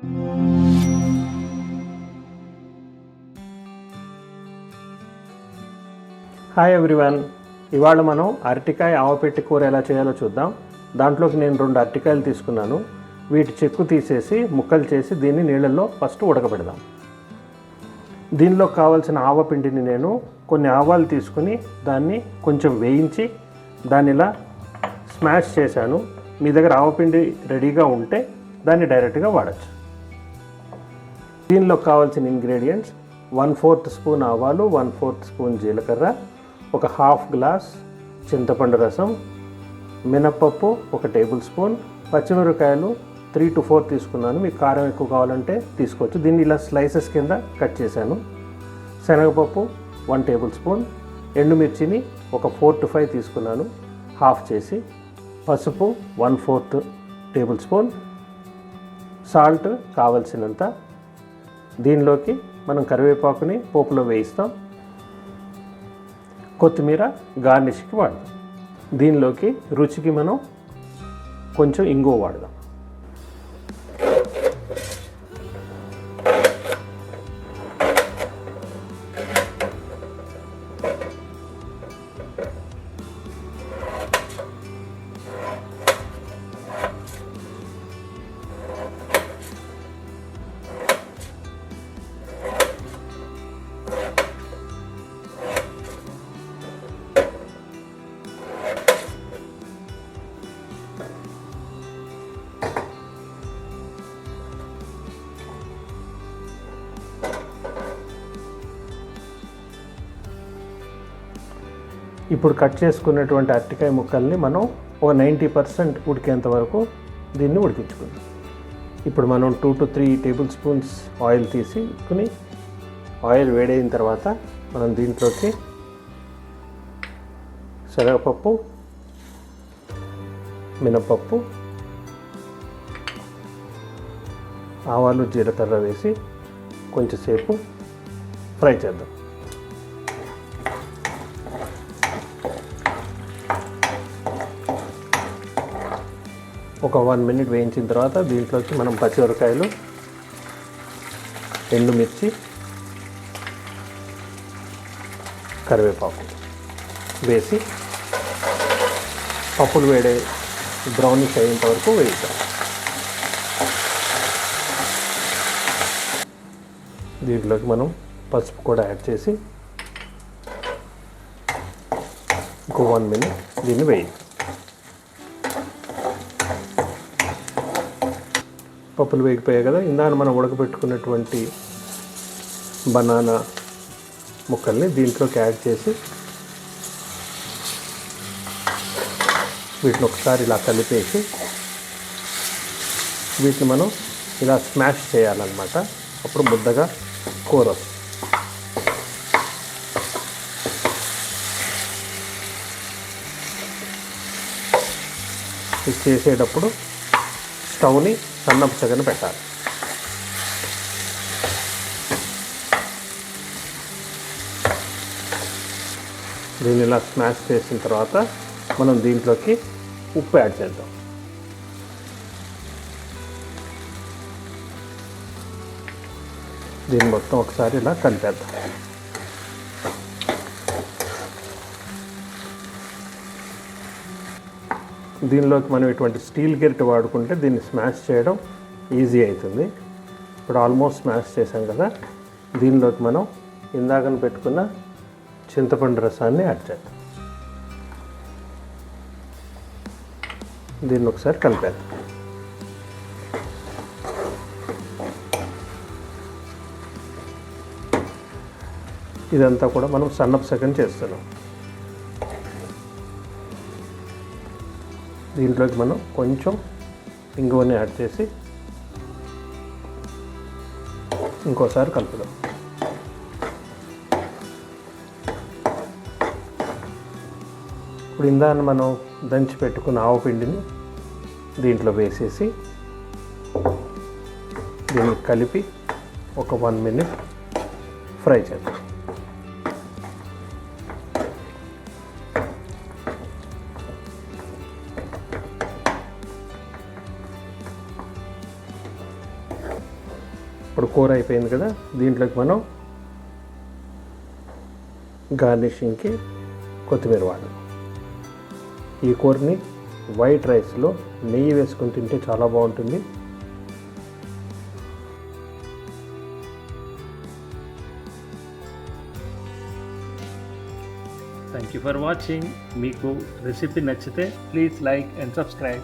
Hi everyone, ఇవాళ మనం అరటికాయ ఆవపెట్టి కూర ఎలా చేయాలో చూద్దాం. దాంట్లోకి నేను 2 అరటికాయలు తీసుకున్నాను. వీటి చెక్కు తీసేసి ముక్కలు చేసి దీన్ని నీళ్ళల్లో ఫస్ట్ ఉడకబెడదాం. దీనిలో కావాల్సిన ఆవపిండిని నేను కొన్ని ఆవాలు తీసుకుని దాన్ని కొంచెం వేయించి దాన్ని ఇలా స్మాష్ చేశాను. మీ దగ్గర ఆవపిండి రెడీగా ఉంటే దాన్ని డైరెక్ట్గా వాడచ్చు. దీనిలో కావాల్సిన ఇంగ్రీడియంట్స్ 1/4 స్పూన్ ఆవాలు, 1/4 స్పూన్ జీలకర్ర, ఒక హాఫ్ గ్లాస్ చింతపండు రసం, మినప్పప్పు 1 టేబుల్ స్పూన్, పచ్చిమిరపకాయలు 3 to 4 తీసుకున్నాను. మీకు కారం ఎక్కువ కావాలంటే తీసుకోవచ్చు. దీన్ని ఇలా స్లైసెస్ కింద కట్ చేశాను. శనగపప్పు 1 టేబుల్ స్పూన్, ఎండుమిర్చిని ఒక 4 to 5 తీసుకున్నాను హాఫ్ చేసి, పసుపు 1/4 టేబుల్ స్పూన్, సాల్ట్ కావలసినంత. దీనిలోకి మనం కరివేపాకుని పోపులో వేయిస్తాం. కొత్తిమీర గార్నిష్కి వాడదాం. దీనిలోకి రుచికి మనం కొంచెం ఇంగువ వాడదాం. ఇప్పుడు కట్ చేసుకున్నటువంటి అరటికాయ ముక్కల్ని మనం ఒక 90% ఉడికేంత వరకు దీన్ని ఉడికించుకుందాం. ఇప్పుడు మనం 2 to 3 టేబుల్ స్పూన్స్ ఆయిల్ తీసుకుని ఆయిల్ వేడైన తర్వాత మనం దీంట్లోకి శనగపప్పు, మినపప్పు, ఆవాలు, జీలకర్ర వేసి కొంచెంసేపు ఫ్రై చేద్దాం. ఒక 1 minute వేయించిన తర్వాత దీంట్లోకి మనం పచ్చిమిరపకాయలు, ఎండుమిర్చి, కరివేపాకు వేసి పప్పులు వేడే బ్రౌనిష్ అయ్యేంత వరకు వేయిద్దాం. దీంట్లోకి మనం పసుపు కూడా యాడ్ చేసి ఇంకో 1 minute దీన్ని వేయిద్దాం. పప్పులు వేగిపోయాయి కదా, ఇందాక మనం ఉడకబెట్టుకున్నటువంటి బనానా ముక్కల్ని దీంట్లోకి యాడ్ చేసి వీటిని ఒకసారి ఇలా కలిపేసి వీటిని మనం ఇలా స్మాష్ చేయాలన్నమాట. అప్పుడు ముద్దగా కూర వస్తుంది. ఇది చేసేటప్పుడు స్టవ్ని సన్నపు సెగన పెట్టాలి. దీన్ని ఇలా స్మాష్ చేసిన తర్వాత మనం దీంట్లోకి ఉప్పు యాడ్ చేద్దాం. దీన్ని మొత్తం ఒకసారి ఇలా కలిపేద్దాం. దీనిలోకి మనం ఇటువంటి స్టీల్ గెరిటె వాడుకుంటే దీన్ని స్మాష్ చేయడం ఈజీ అవుతుంది. ఇప్పుడు ఆల్మోస్ట్ స్మాష్ చేసాం కదా, దీనిలోకి మనం ఇందాకని పెట్టుకున్న చింతపండు రసాన్ని యాడ్ చేద్దాం. దీన్ని ఒకసారి కలిపేద్దాం. ఇదంతా కూడా మనం సన్నపు సెగన చేస్తున్నాం. దీంట్లోకి మనం కొంచెం ఇంగువని యాడ్ చేసి ఇంకోసారి కలుపుదాం. ఇప్పుడు ఇందాక మనం దంచి పెట్టుకున్న ఆవపిండిని దీంట్లో వేసేసి దీన్ని కలిపి ఒక 1 minute ఫ్రై చేద్దాం. ఇప్పుడు కూర అయిపోయింది కదా, దీంట్లోకి మనం గార్నిషింగ్కి కొత్తిమీర వాడదాం. ఈ కూరని వైట్ రైస్లో నెయ్యి వేసుకొని తింటే చాలా బాగుంటుంది. Thank you for watching. మీకు రెసిపీ నచ్చితే ప్లీజ్ లైక్ అండ్ సబ్స్క్రైబ్.